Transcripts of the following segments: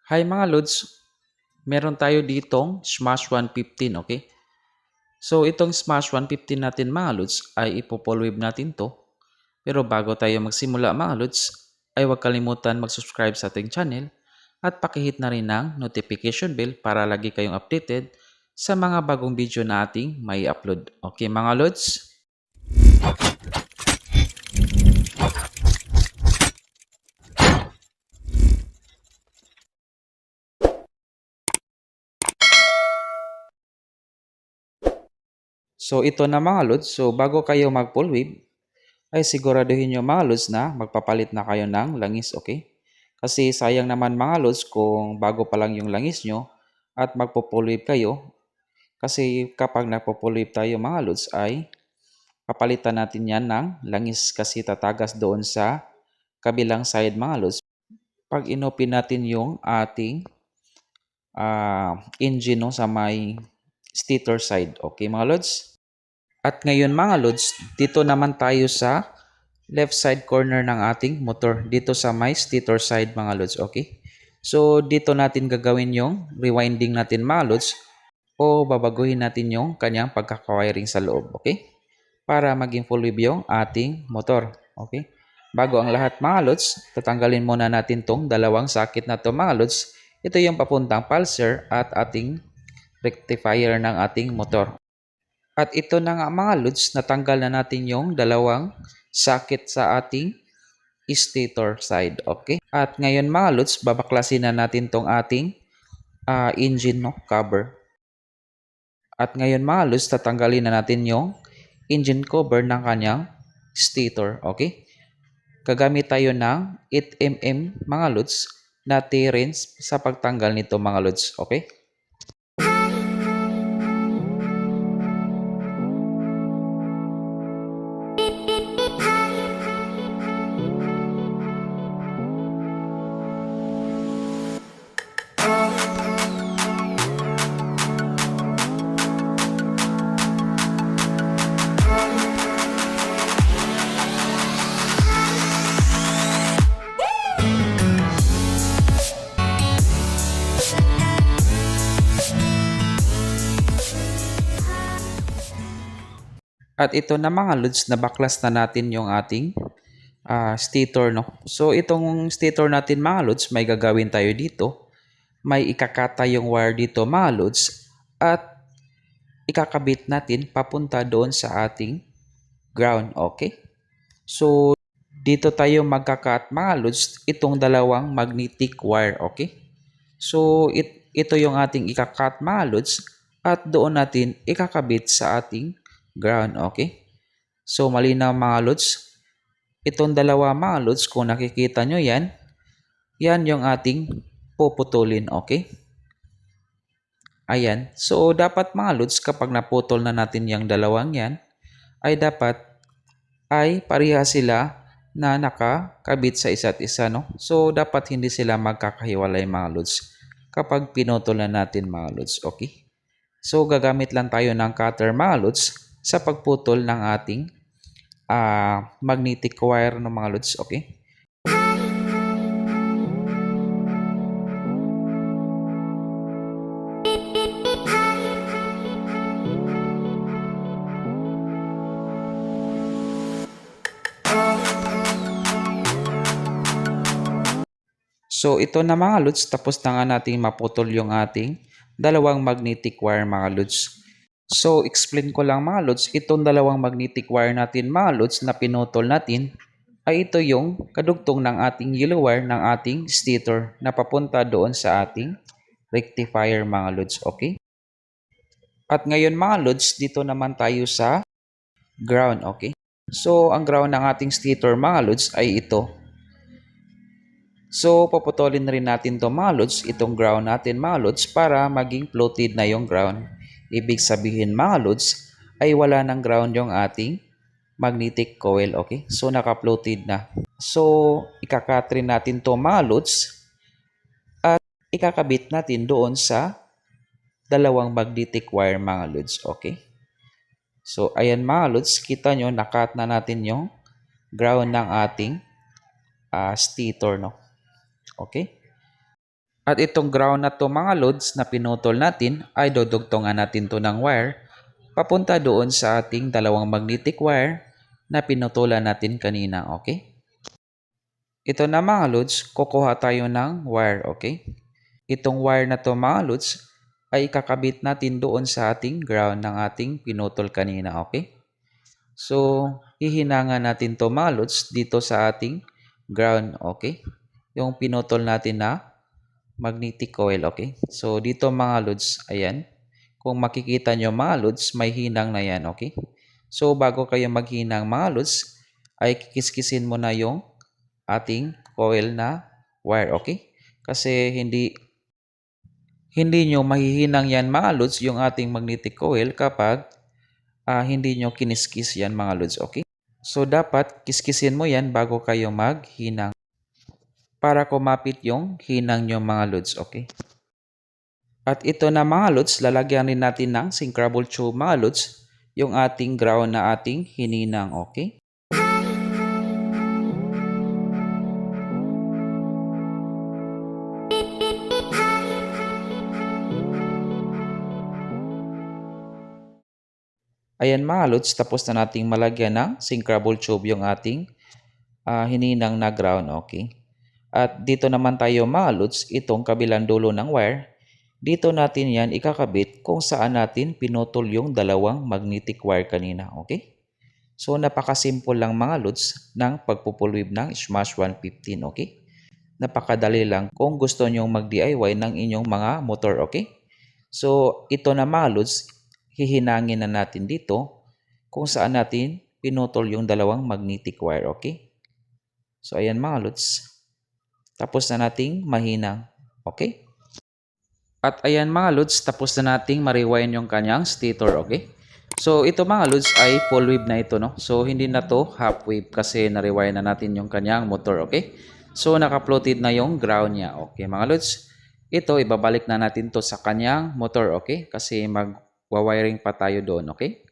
Hi mga Lods, meron tayo ditong Smash 115, okay? So itong Smash 115 natin mga Lods ay ipo-full wave natin to. Pero bago tayo magsimula mga Lods, ay huwag kalimutan mag-subscribe sa ating channel at pakihit na rin ang notification bell para lagi kayong updated sa mga bagong video na ating may upload. Okay mga Lods? So ito na mga Lods, so bago kayo mag-full wave, ay siguraduhin nyo mga lods na magpapalit na kayo ng langis, okay? Kasi sayang naman mga lods kung bago pa lang yung langis nyo at magpo-full wave kayo. Kasi kapag nagpo-full wave tayo mga lods ay papalitan natin yan ng langis kasi tatagas doon sa kabilang side mga lods. Pag inopin natin yung ating engine no, sa may stator side, okay mga lods? At ngayon mga lods, dito naman tayo sa left side corner ng ating motor. Dito sa may stator side mga lods, okay? So dito natin gagawin yung rewinding natin mga lods o babaguhin natin yung kanyang pagkakawiring sa loob, okay? Para maging full wave yung ating motor, okay? Bago ang lahat mga lods, tatanggalin muna natin tong dalawang sakit na to mga lods. Ito yung papuntang pulser at ating rectifier ng ating motor. At ito na nga mga lods, natanggal na natin yung dalawang sakit sa ating stator side. Okay? At ngayon mga lods, babaklasin na natin tong ating engine no, cover. At ngayon mga lods, tatanggalin na natin yung engine cover ng kanyang stator. Okay? Gagamit tayo ng 8mm mga lods na T-wrench sa pagtanggal nito mga lods. Okay? At ito na mga lods, nabaklas na natin yung ating stator. No? So itong stator natin mga lods, may gagawin tayo dito. May ikakata yung wire dito mga lods at ikakabit natin papunta doon sa ating ground. Okay? So dito tayo magkakat mga lods itong dalawang magnetic wire. Okay? So ito yung ating ikakat mga lods at doon natin ikakabit sa ating ground. Okay? So malinaw mga lods. Itong dalawa mga lods, kung nakikita nyo yan, yan yung ating puputulin. Okay? Ayan. So dapat mga lods, kapag naputol na natin yung dalawang yan, ay dapat ay pareha sila na nakakabit sa isa't isa. No? So dapat hindi sila magkakahiwalay mga lods kapag pinutol na natin mga lods. Okay? So gagamit lang tayo ng cutter mga lods sa pagputol ng ating magnetic wire ng mga lods. Okay? So ito na mga lods, tapos na nga natin maputol yung ating dalawang magnetic wire mga lods. So explain ko lang mga lods, itong dalawang magnetic wire natin mga lods na pinutol natin ay ito yung kadugtong ng ating yellow wire ng ating stator na papunta doon sa ating rectifier mga lods. Okay? At ngayon mga lods, dito naman tayo sa ground. Okay? So ang ground ng ating stator mga lods ay ito. So, paputulin rin natin to mga lods, itong ground natin mga lods para maging floated na yung ground. Ibig sabihin mga lods ay wala ng ground yung ating magnetic coil. Okay? So, naka-floated na. So, ikakat rin natin to mga lods at ikakabit natin doon sa dalawang magnetic wire mga lods. Okay? So, ayan mga lods, kita nyo, nakat na natin yung ground ng ating stator. No? Okay? At itong ground na to mga lods na pinutol natin ay dudugtungan natin to ng wire papunta doon sa ating dalawang magnetic wire na pinutulan natin kanina, okay? Ito na mga lods, kukuha tayo ng wire, okay? Itong wire na to mga lods ay kakabit natin doon sa ating ground ng ating pinutol kanina, okay? So, hihinangan natin to mga lods dito sa ating ground, okay? Yung pinutol natin na magnetic coil, okay? So, dito mga lods, ayan. Kung makikita nyo mga lods, may hinang na yan, okay? So, bago kayo maghinang mga lods, ay kikiskisin mo na yung ating coil na wire, okay? Kasi hindi nyo mahihinang yan mga lods yung ating magnetic coil kapag hindi nyo kiniskis yan mga lods, okay? So, dapat kiskisin mo yan bago kayo maghinang para kumapit yung hinang nyo mga lods, okay? At ito na mga lods, lalagyan rin natin ng syncrable tube mga lods, yung ating ground na ating hininang, okay? Ayan mga lods, tapos na nating malagyan ng syncrable tube yung ating hininang na ground, okay? At dito naman tayo mga lods, itong kabilang dulo ng wire, dito natin yan ikakabit kung saan natin pinutol yung dalawang magnetic wire kanina, okay? So, napakasimple lang mga lods ng pagpupulwib ng Smash 115, okay? Napakadali lang kung gusto nyong mag-DIY ng inyong mga motor, okay? So, ito na mga lods, hihinangin na natin dito kung saan natin pinutol yung dalawang magnetic wire, okay? So, ayan mga lods. Tapos na nating mahinang, okay? At ayan mga lods, tapos na nating ma-rewind yung kanyang stator, okay? So ito mga lods ay full wave na ito, no? So hindi na to half wave kasi na-rewind na natin yung kanyang motor, okay? So naka-floated na yung ground niya, okay mga lods? Ito ibabalik na natin to sa kanyang motor, okay? Kasi mag-wiring pa tayo doon, okay?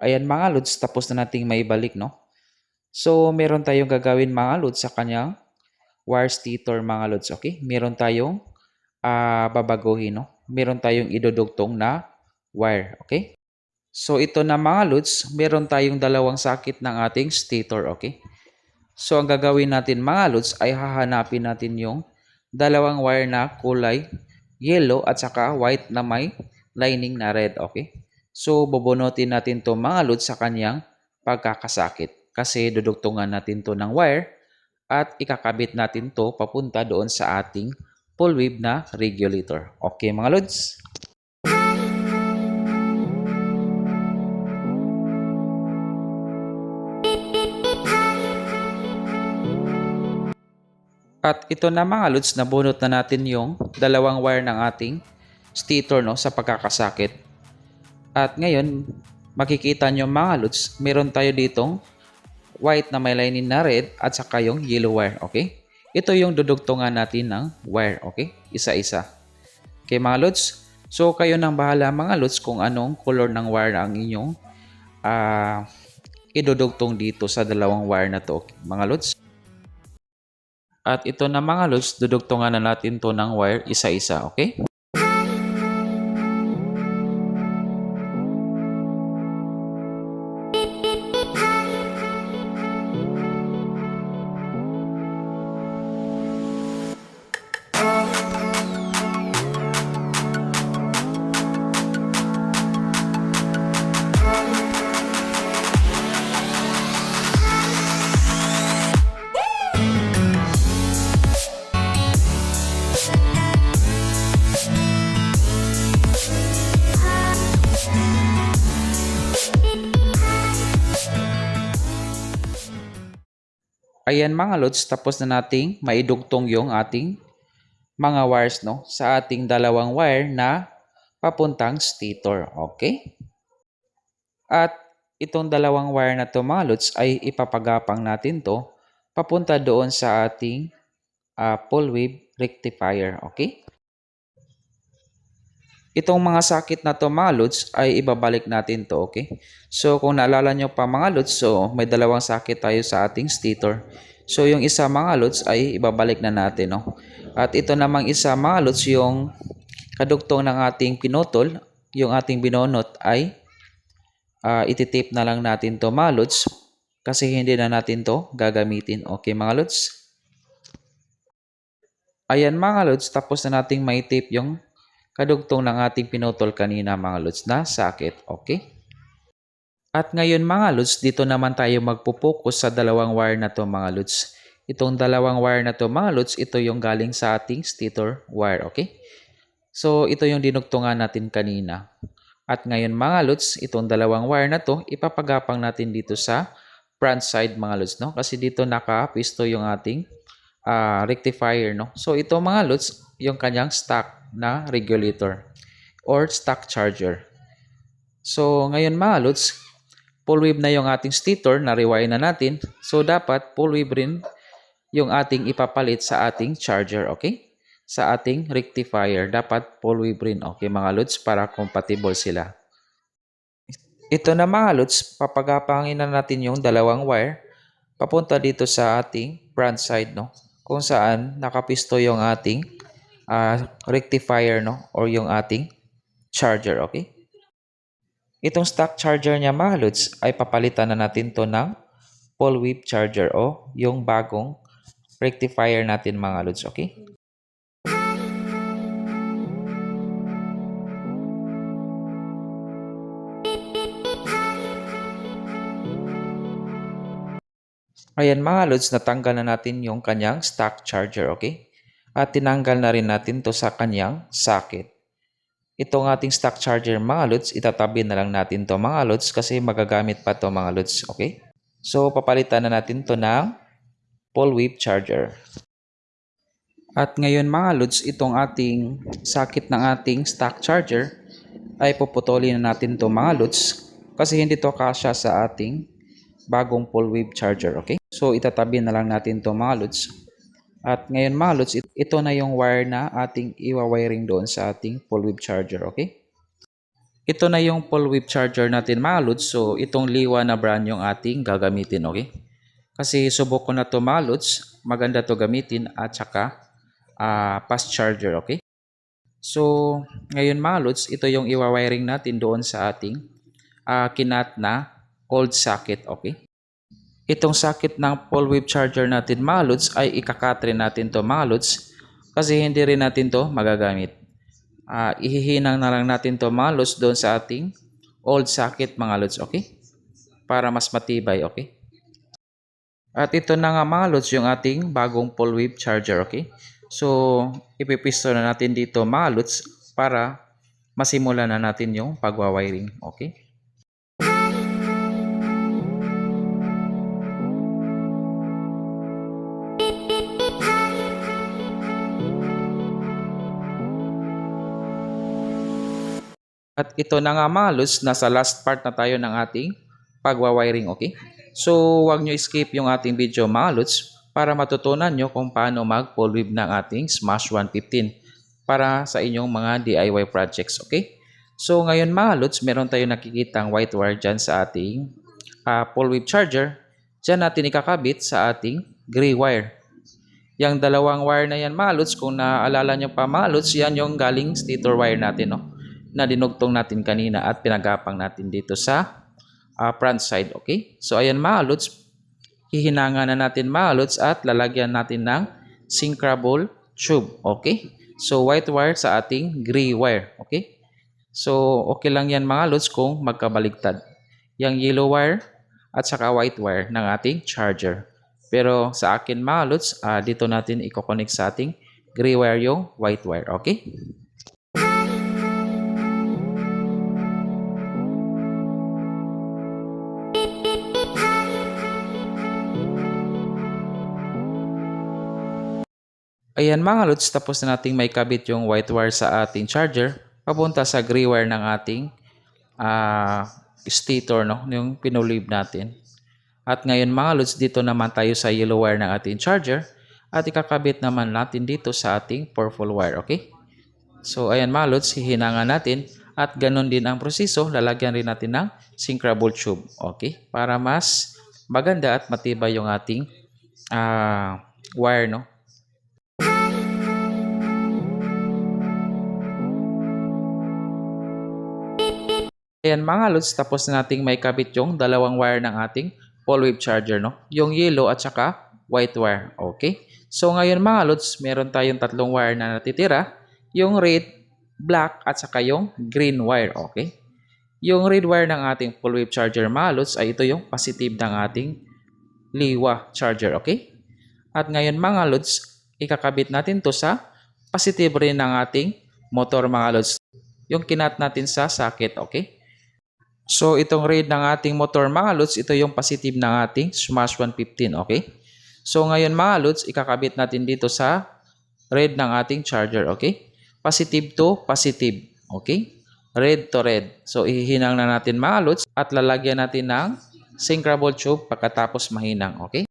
Ayan mga lods, tapos na nating maibalik, no? So, meron tayong gagawin mga lods sa kanyang wire stator mga lods, okay? Meron tayong babaguhin, no? Meron tayong idudugtong na wire, okay? So, ito na mga lods, meron tayong dalawang sakit ng ating stator, okay? So, ang gagawin natin mga lods ay hahanapin natin yung dalawang wire na kulay yellow at saka white na may lining na red, okay? So, bubunutin natin to mga lods sa kanyang pagkakasakit kasi dudugtungan natin to ng wire at ikakabit natin to papunta doon sa ating full wave na regulator. Okay mga lods? At ito na mga lods, nabunot na natin yung dalawang wire ng ating stator, no, sa pagkakasakit. At ngayon, makikita nyo mga lods, meron tayo ditong white na may lining na red at saka yung yellow wire, okay? Ito yung dudugtungan natin ng wire, okay? Isa-isa. Okay mga lods? So kayo nang bahala mga lods kung anong color ng wire ang inyong idudugtong dito sa dalawang wire na to, okay, mga lods. At ito na mga lods, dudugtungan na natin to ng wire isa-isa, okay? Ayan mga lods, tapos na nating maidugtong yung ating mga wires no sa ating dalawang wire na papuntang stator. Okay? At itong dalawang wire na to mga lods ay ipapagapang natin to papunta doon sa ating full wave rectifier. Okay? Itong mga sakit na to mga lods ay ibabalik natin to. Okay? So kung naalala nyo pa mga lods, so may dalawang sakit tayo sa ating stator. So yung isa mga lods ay ibabalik na natin. No? At ito namang isa mga lods, yung kadugtong ng ating pinutol, yung ating binonot ay ititape na lang natin to mga lods kasi hindi na natin to gagamitin. Okay mga lods? Ayan mga lods, tapos na nating may tape yung kadugtong ng ating pinutol kanina mga lods na sakit. Okay? At ngayon mga lods, dito naman tayo magpupokus sa dalawang wire na to mga lods. Itong dalawang wire na to mga lods, ito yung galing sa ating stator wire. Okay? So ito yung dinugtungan natin kanina. At ngayon mga lods, itong dalawang wire na to, ipapagapang natin dito sa front side mga lods. No? Kasi dito nakapisto yung ating rectifier. No? So ito mga lods, yung kanyang stock na regulator or stock charger. So ngayon mga lods, full wave na yung ating stator, na-rewire na natin. So dapat full wave rin yung ating ipapalit sa ating charger. Okay? Sa ating rectifier, dapat full wave rin. Okay mga lods, para compatible sila. Ito na mga lods, papagapangin na natin yung dalawang wire papunta dito sa ating front side, no? Kung saan nakapisto yung ating rectifier, no? Or yung ating charger, okay? Itong stock charger niya mga lods ay papalitan na natin to ng full wave charger o yung bagong rectifier natin mga lods, okay? Ayan mga lods, natanggal na natin yung kanyang stock charger, okay? At tinanggal na rin natin to sa kanyang socket. Itong ating stock charger mga lods, itatabi na lang natin to mga lods kasi magagamit pa to mga lods, okay? So papalitan na natin to ng full wave charger. At ngayon mga lods, itong ating socket ng ating stock charger ay puputulin na natin to mga lods kasi hindi to kasya sa ating bagong full wave charger, okay? So itatabi na lang natin to mga lods. At ngayon mga lods, ito na yung wire na ating iwa-wiring doon sa ating full wave charger, okay? Ito na yung full wave charger natin mga lods. So itong Liwa na brand yung ating gagamitin, okay? Kasi subok ko na to mga lods, maganda to gamitin at saka fast charger, okay? So ngayon mga lods, ito yung iwa-wiring natin doon sa ating kinat na cold socket, okay? Itong socket ng full wave charger natin mga lods ay ikakatre natin to mga lods kasi hindi rin natin to magagamit. Ihihinang na lang natin to mga lods doon sa ating old socket mga lods, okay? Para mas matibay, okay? At ito na nga mga lods yung ating bagong full wave charger, okay? So ipipisto na natin dito mga lods para masimulan na natin yung pagwawiring, okay? At ito na nga mga lods, nasa last part na tayo ng ating pagwawiring, okay? So, huwag nyo skip yung ating video mga lods para matutunan nyo kung paano mag-full wave ng ating Smash 115 para sa inyong mga DIY projects, okay? So, ngayon mga lods, meron tayong nakikitang white wire dyan sa ating full wave charger. Dyan natin ikakabit sa ating gray wire. Yang dalawang wire na yan mga lods, kung naalala nyo pa mga lods, yan yung galing stator wire natin, no? Na dinugtong natin kanina at pinagapang natin dito sa front side, okay? So ayan mga lods, hihinangan na natin mga lods at lalagyan natin ng syncrable tube, okay? So white wire sa ating gray wire, okay? So okay lang yan mga lods kung magkabaligtad. Yang yellow wire at saka white wire ng ating charger. Pero sa akin mga lods, dito natin i-connect sa ating gray wire yung white wire, okay? Ayan mga lods, tapos na nating may kabit yung white wire sa ating charger papunta sa gray wire ng ating stator, no? Yung pinulib natin. At ngayon mga lods, dito naman tayo sa yellow wire ng ating charger at ikakabit naman natin dito sa ating purple wire, okay? So ayan mga lods, hihinangan natin at ganun din ang proseso, lalagyan rin natin ng syncrable tube, okay? Para mas maganda at matibay yung ating wire, no? Ayan mga lods, tapos na nating may kabit yung dalawang wire ng ating full wave charger, no? Yung yellow at saka white wire, okay? So ngayon mga lods, meron tayong tatlong wire na natitira, yung red, black at saka yung green wire, okay? Yung red wire ng ating full wave charger mga lods ay ito yung positive ng ating liwa charger, okay? At ngayon mga lods, ikakabit natin to sa positive rin ng ating motor mga lods. Yung kinat natin sa socket, okay? So itong red ng ating motor mga lods, ito yung positive ng ating Smash 115, okay? So ngayon mga lods, ikakabit natin dito sa red ng ating charger, okay? Positive to positive, okay? Red to red. So ihihinang na natin mga lods at lalagyan natin ng syncrable tube pagkatapos mahinang, okay?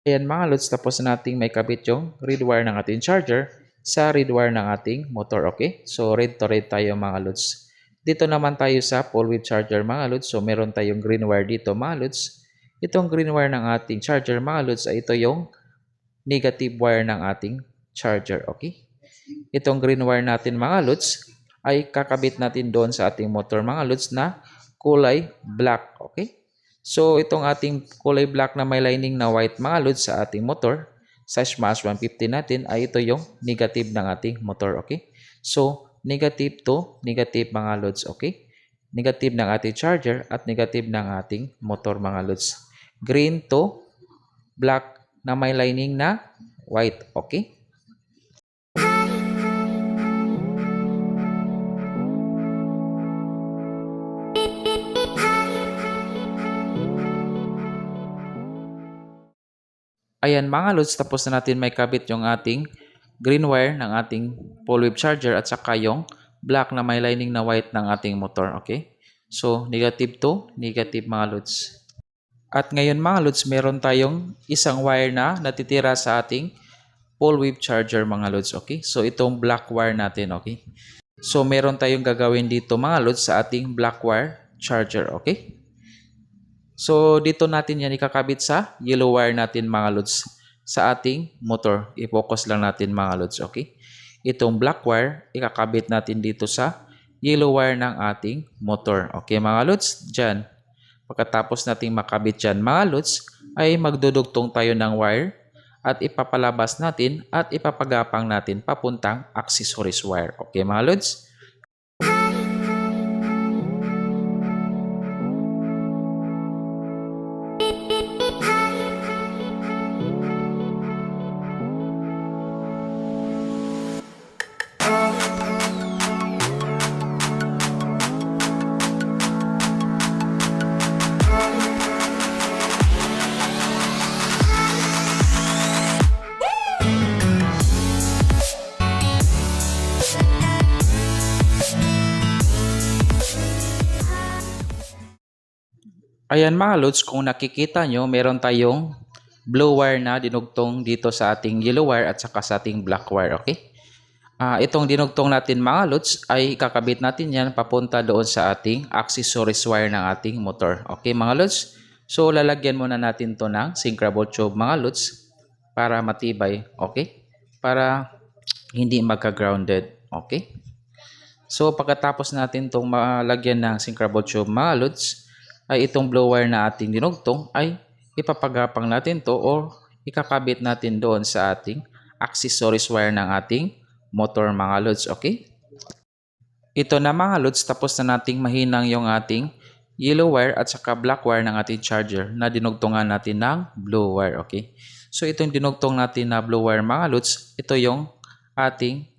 Ayan mga lods, tapos na nating may kabit yung red wire ng ating charger sa red wire ng ating motor, okay? So red to red tayo mga lods. Dito naman tayo sa full wave charger mga lods. So meron tayong green wire dito mga lods. Itong green wire ng ating charger mga lods ay ito yung negative wire ng ating charger, okay? Itong green wire natin mga lods ay kakabit natin doon sa ating motor mga lods na kulay black, okay? So itong ating kulay black na may lining na white mga lods sa ating motor sa Smash 150 natin ay ito yung negative ng ating motor, okay? So negative to negative mga lods, okay? Negative ng ating charger at negative ng ating motor mga lods. Green to black na may lining na white, okay? Ayan mga lods, tapos na natin may kabit yung ating green wire ng ating full wave charger at saka yung black na may lining na white ng ating motor, okay? So negative to negative mga lods. At ngayon mga lods, meron tayong isang wire na natitira sa ating full wave charger mga lods, okay? So itong black wire natin, okay? So meron tayong gagawin dito mga lods sa ating black wire charger, okay? So dito natin yan ikakabit sa yellow wire natin mga lods sa ating motor. I-focus lang natin mga lods, okay? Itong black wire, ikakabit natin dito sa yellow wire ng ating motor. Okay mga lods, dyan. Pagkatapos nating makabit dyan mga lods, ay magdudugtong tayo ng wire at ipapalabas natin at ipapagapang natin papuntang accessories wire. Okay mga lods? Ayan mga lods, kung nakikita nyo, meron tayong blue wire na dinugtong dito sa ating yellow wire at saka sa ating black wire, okay? Itong dinugtong natin mga lods ay kakabit natin yan papunta doon sa ating accessories wire ng ating motor. Okay mga lods? So lalagyan muna natin to ng syncrable tube mga lods para matibay, okay? Para hindi magka-grounded, okay? So pagkatapos natin itong malagyan ng syncrable tube mga lods, ay itong blower na ating dinugtong ay ipapagapang natin to or ikakabit natin doon sa ating accessories wire ng ating motor mga lods, okay? Ito na mga lods, tapos na nating mahinang yung ating yellow wire at saka black wire ng ating charger na dinugtungan natin ng blue wire, okay? So itong dinugtong natin na blue wire mga lods, ito yung ating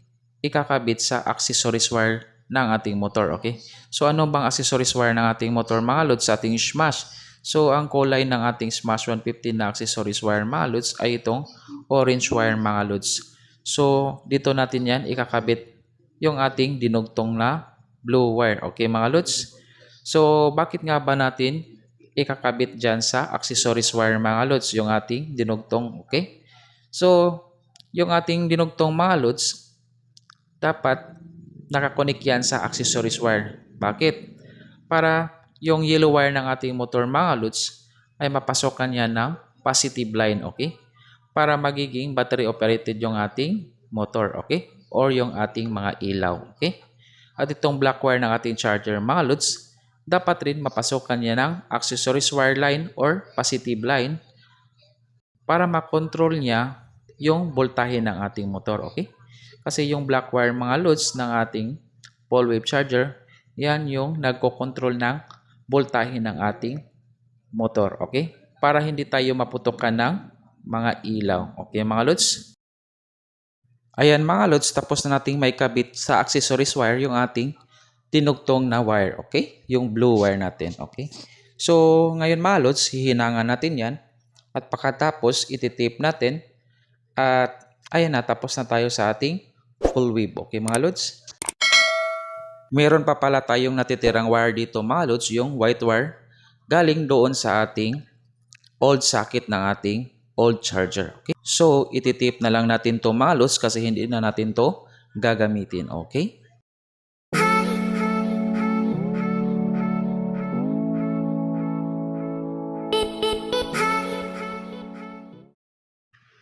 ikakabit sa accessories wire ng ating motor. Okay? So ano bang accessories wire ng ating motor mga lods sa ating Smash? So ang kulay ng ating Smash 150 na accessories wire mga lods ay itong orange wire mga lods. So dito natin yan ikakabit yung ating dinugtong na blue wire. Okay mga lods? So bakit nga ba natin ikakabit dyan sa accessories wire mga lods yung ating dinugtong? Okay? So yung ating dinugtong mga lods dapat nakakonek yan sa accessories wire. Bakit? Para yung yellow wire ng ating motor mga lods ay mapasokan yan ng positive line, okay? Para magiging battery operated yung ating motor, okay? Or yung ating mga ilaw, okay? At itong black wire ng ating charger mga lods, dapat rin mapasokan yan ng accessories wire line or positive line para makontrol niya yung voltahe ng ating motor, okay? Kasi yung black wire mga loads ng ating pole wave charger, yan yung nagko-control ng voltahe ng ating motor, okay? Para hindi tayo maputokan ng mga ilaw, okay mga loads? Ayan mga loads, tapos na nating may kabit sa accessories wire yung ating tinugtong na wire, okay? Yung blue wire natin, okay? So, ngayon mga loads, hihinangan natin yan at pagkatapos ititape natin at ayan na, tapos na tayo sa ating full wave. Okay mga lods? Meron pa pala tayong natitirang wire dito mga lods, yung white wire galing doon sa ating old socket ng ating old charger. Okay? So, ititape na lang natin to mga lods kasi hindi na natin to gagamitin. Okay?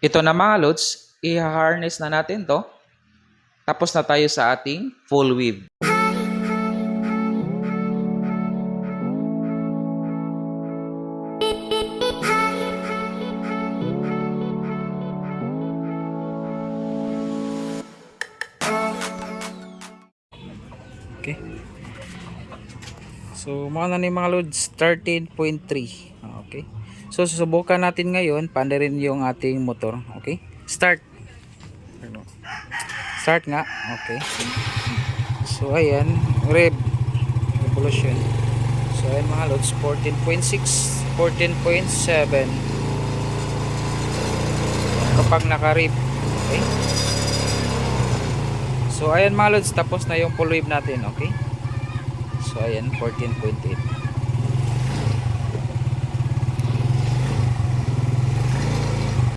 Ito na mga lods, i-harness na natin to. Tapos na tayo sa ating full weave. Okay. So, mga na mga loads, 13.3. Okay. So, susubukan natin ngayon, paano rin yung ating motor. Okay. Start. Start nga. Okay. So, ayan. Revolution. So, ayan mga loads, 14.6, 14.7. Kapag naka-rev. Okay. So, ayan mga loads, tapos na yung full wave natin. Okay. So, ayan, 14.8.